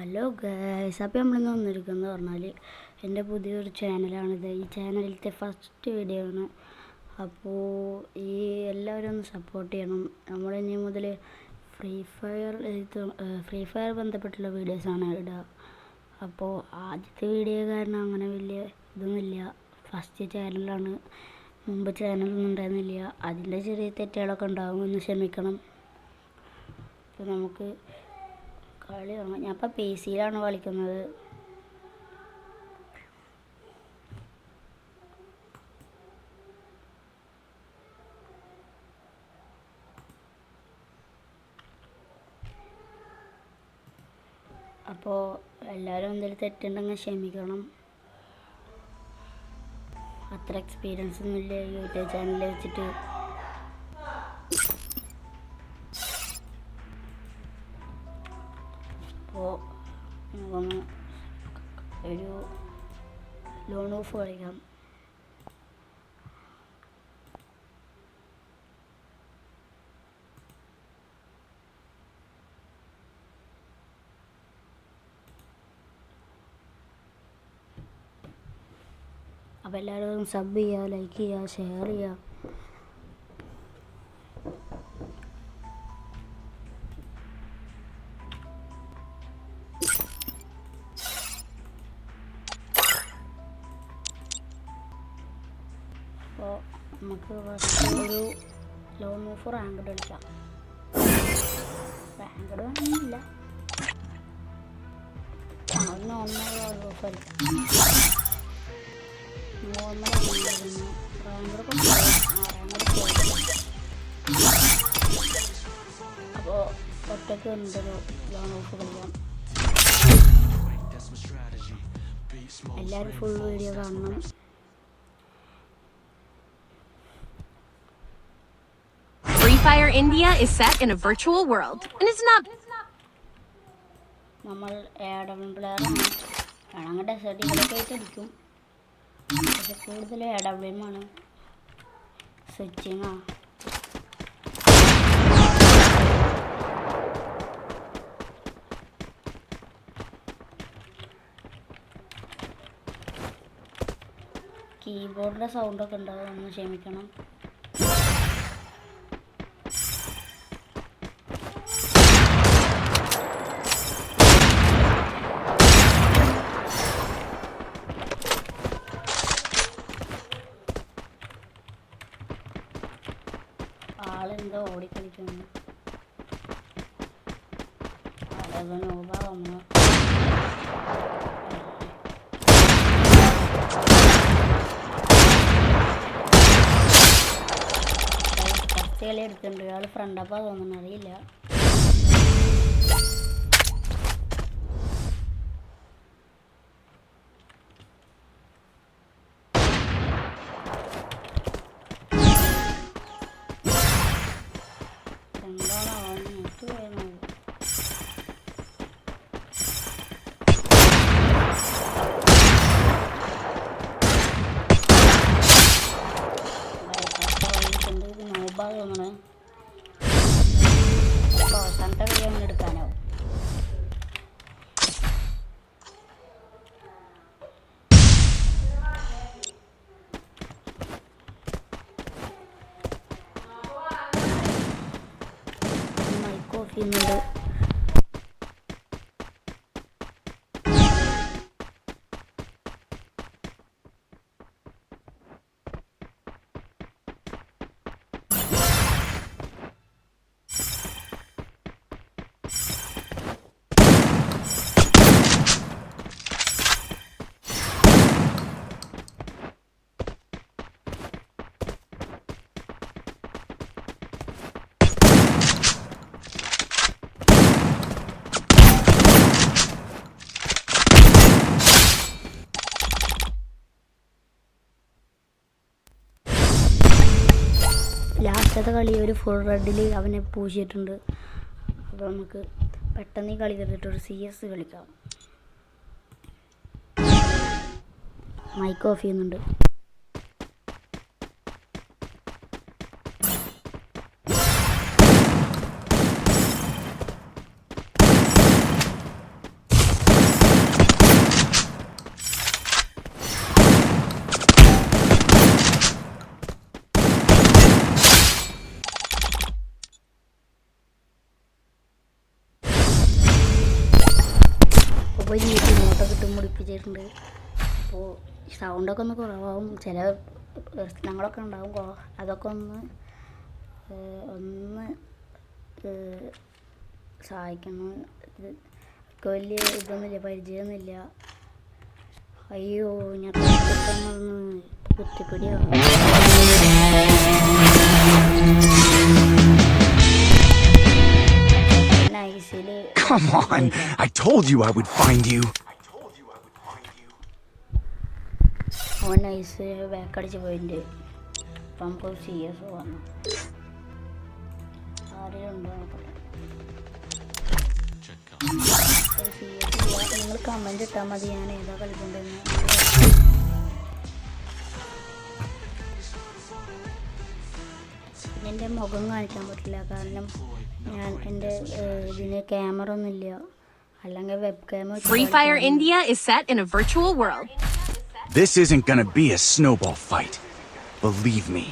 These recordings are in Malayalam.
ഹലോ ഗൈസ്, അപ്പോൾ നമ്മളിന്ന് വന്നിരിക്കുന്നത് പറഞ്ഞാൽ എൻ്റെ പുതിയൊരു ചാനലാണിത്. ഈ ചാനലിലത്തെ ഫസ്റ്റ് വീഡിയോ ആണ്. അപ്പോൾ ഈ എല്ലാവരും ഒന്ന് സപ്പോർട്ട് ചെയ്യണം. നമ്മളിനി മുതൽ ഫ്രീ ഫയർ ബന്ധപ്പെട്ടുള്ള വീഡിയോസാണ് ഇടുക. അപ്പോൾ ആദ്യത്തെ വീഡിയോ കാരണം അങ്ങനെ വലിയ ഇതൊന്നുമില്ല. ഫസ്റ്റ് ചാനലാണ്, മുമ്പ് ചാനലൊന്നും ഉണ്ടായിരുന്നില്ല. അതിൻ്റെ ചെറിയ തെറ്റുകളൊക്കെ ഉണ്ടാകും, ഒന്ന് ക്ഷമിക്കണം. അപ്പോൾ നമുക്ക് കളി കാണാം. ഞാൻ ഇപ്പോൾ PC യിലാണ് കളിക്കുന്നത്. അപ്പോൾ എല്ലാവരും എന്തെങ്കിലും തെറ്റുണ്ടെങ്കിൽ ക്ഷമിക്കണം. അത്ര എക്സ്പീരിയൻസ് ഒന്നുമില്ല യൂട്യൂബ് ചാനലിൽ വെച്ചിട്ട്. അപ്പോൾ നമുക്കൊന്ന് ഒരു ലോൺ ഓഫ് കളിക്കാം. അപ്പോൾ എല്ലാവരും സബ് ചെയ്യുക, ലൈക്ക് ചെയ്യുക, ഷെയർ ചെയ്യുക. അപ്പോൾ നമുക്ക് ഫസ്റ്റ് ഒരു ലോൺ ഓഫ് റാങ്കഡ് കളിക്കാം. റാങ്കഡ് വേണമെന്നില്ല, നോർമൽ ലോൺ ഓഫ് കളിക്കാം. നോർമൽ റാങ്കഡ് അപ്പോൾ ഒറ്റയ്ക്ക് വന്നിട്ടൊരു ലോൺ ഓഫ് കളിക്കാം. എല്ലാവരും ഫുൾ വീഡിയോ കാണണം. Free Fire India is set in a virtual world and it's not. നമ്മൾ AW പ്ലെയറാണ്. വേണമെങ്കിൽ ഡെസേർട്ടുകളൊക്കെ ആയിട്ട് അടിക്കും, പക്ഷെ കൂടുതൽ AWM ആണ്. സ്വിച്ചിങ്ങാ. കീബോർഡിൻ്റെ സൗണ്ടൊക്കെ ഉണ്ടാവും, ഒന്ന് ക്ഷമിക്കണം. ആളെന്തോ ഓടിക്കളിക്കുന്നു. ആളത് നോബാവുന്നു. ഫസ്റ്റ് കളി എടുക്കുന്നുണ്ട്. ഇയാൾ ഫ്രണ്ടപ്പാ തോന്നുന്നു, അറിയില്ല. തോന്നണേ അവസാനത്തെ കളി അങ്ങനെ എടുക്കാനാവും. മൈക്ക് ഓഫ് ചെയ്യുന്നുണ്ട്. ലാസ്റ്റത്തെ കളി ഒരു ഫുൾ റെഡിൽ അവനെ പൂശിയിട്ടുണ്ട്. അപ്പോൾ നമുക്ക് പെട്ടെന്ന് ഈ കളി കണ്ടിട്ടൊരു CS കളിക്കാം. മൈക്ക് ഓഫ് ചെയ്യുന്നുണ്ട്. ചെയ്തിട്ടുണ്ട്. അപ്പോൾ സൗണ്ടൊക്കെ ഒന്ന് കുറവാകും, ചില പ്രശ്നങ്ങളൊക്കെ ഉണ്ടാകും. അതൊക്കെ ഒന്ന് സഹായിക്കണം. ഒക്കെ വലിയ ഇതൊന്നുമില്ല, പരിചയമൊന്നുമില്ല. അയ്യോ ഞാൻ കുത്തിപ്പിടിയാണ്. Come on, I told you I would find you. അവൻ നൈസ് ബാക്കടിച്ച് പോയിട്ടുണ്ട്. അപ്പം നമുക്ക് CS വന്നു. ആരെങ്കിലും ഉണ്ടോ നോക്കട്ടെ. നിങ്ങൾ കമൻറ്റ് ഇട്ടാൽ മതി ഞാൻ ഏതാ കളിക്കേണ്ടതെന്ന്. എൻ്റെ മുഖം കാണിക്കാൻ പറ്റില്ല, കാരണം ഞാൻ എൻ്റെ ഇതിന് ക്യാമറ ഒന്നുമില്ല, അല്ലെങ്കിൽ web camera. Free Fire India is set in a virtual world. This isn't gonna be a snowball fight. Believe me.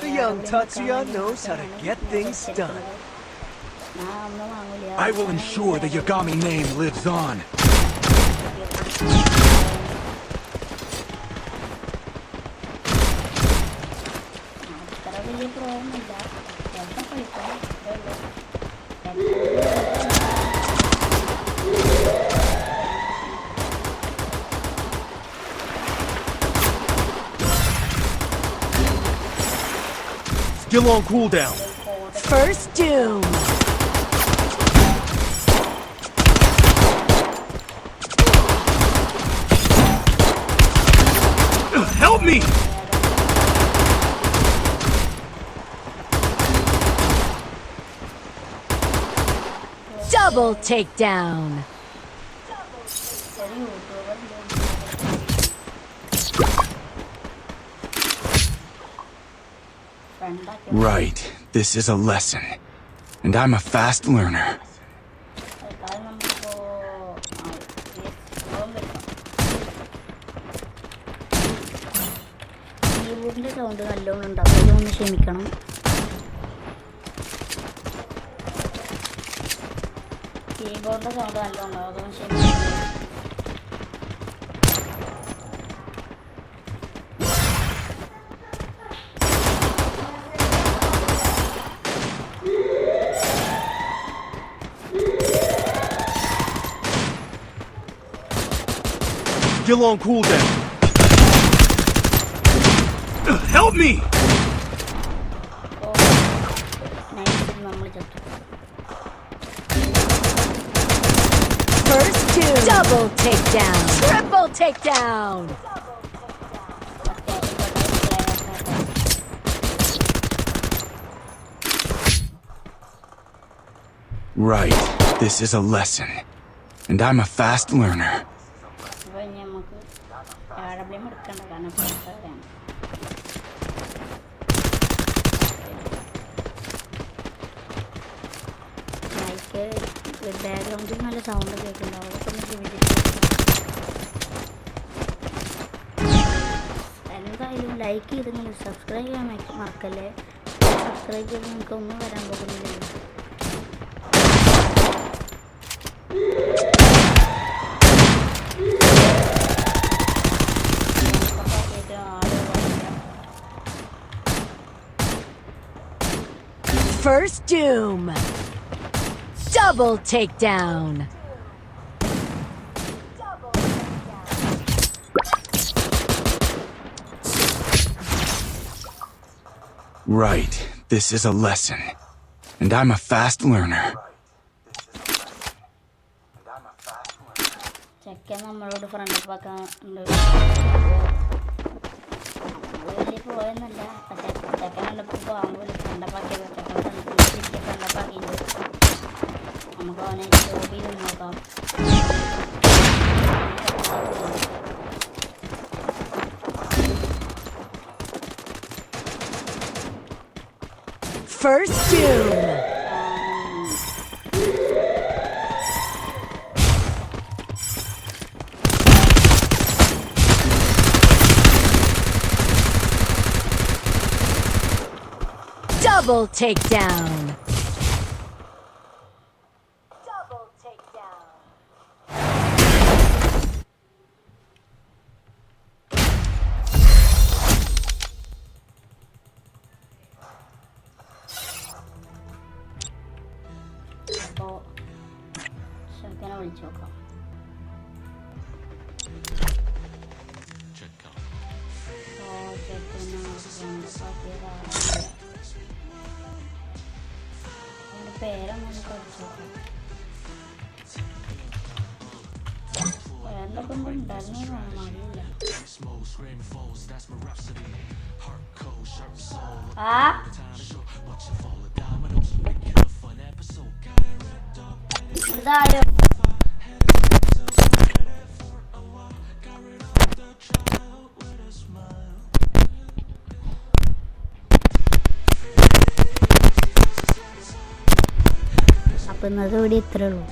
The young Tatsuya knows how to get things done. I will ensure the Yagami name lives on. Still on cooldown. First doom. Help me! Double takedown. Right, this is a lesson. And I'm a fast learner. കീബോർഡിൻ്റെ സൗണ്ട് നല്ലോണം ഉണ്ടാവും, അതൊന്ന് ക്ഷമിക്കണം. കീബോർഡിൻ്റെ സൗണ്ട് നല്ലോണം ഉണ്ടാവും, അതൊന്ന് ക്ഷമിക്കണം. Still on cooldown. Help me! നമ്മൾ ചത്തു. First doom. Double takedown. Triple takedown. Right, this is a lesson. And I'm a fast learner. അപ്പോൾ ഇനി നമുക്ക് AWM എടുക്കണ്ട, കാരണം പറയാം. മൈക്ക് ബാക്ക്ഗ്രൗണ്ടിൽ നല്ല സൗണ്ട് കേൾക്കുന്നുണ്ടാവും, അതൊക്കെ ഒന്ന് ശ്രമിച്ചിട്ട്. എന്തായാലും ലൈക്ക് ചെയ്ത് നിങ്ങൾ സബ്സ്ക്രൈബ് ചെയ്യാൻ മറക്കല്ലേ. സബ്സ്ക്രൈബ് ചെയ്ത് നിങ്ങൾക്ക് ഒന്നും വരാൻ പോകുന്നില്ലല്ലോ. First doom. Double takedown. Right, this is a lesson. And I'm a fast learner. ചെക്കൻ നമ്മളോട് ഫ്രണ്ട് ആക്കാൻ വലിയ പോയെന്നല്ല, പക്ഷേ ചെക്കൻ കണ്ടപ്പോൾ പോകുമ്പോൾ ഫ്രണ്ടപ്പാക്കിയത് ചെക്കൻ ഫ്രണ്ടപ്പാക്കിയിട്ട് നമുക്ക് അവനെ ജോബി നോക്കാം. First doom. Double takedown. Double takedown. അടിച്ചു നോക്കാം. പേരൊന്നും അടിച്ചു നോക്കാം. പേരിൻ്റെ ഒപ്പം ഉണ്ടായിരുന്നു അറിയില്ല. ഇതായോ അപ്പം ഇന്നത്തെ വീഡിയോ ഇത്രേ ഉള്ളൂ.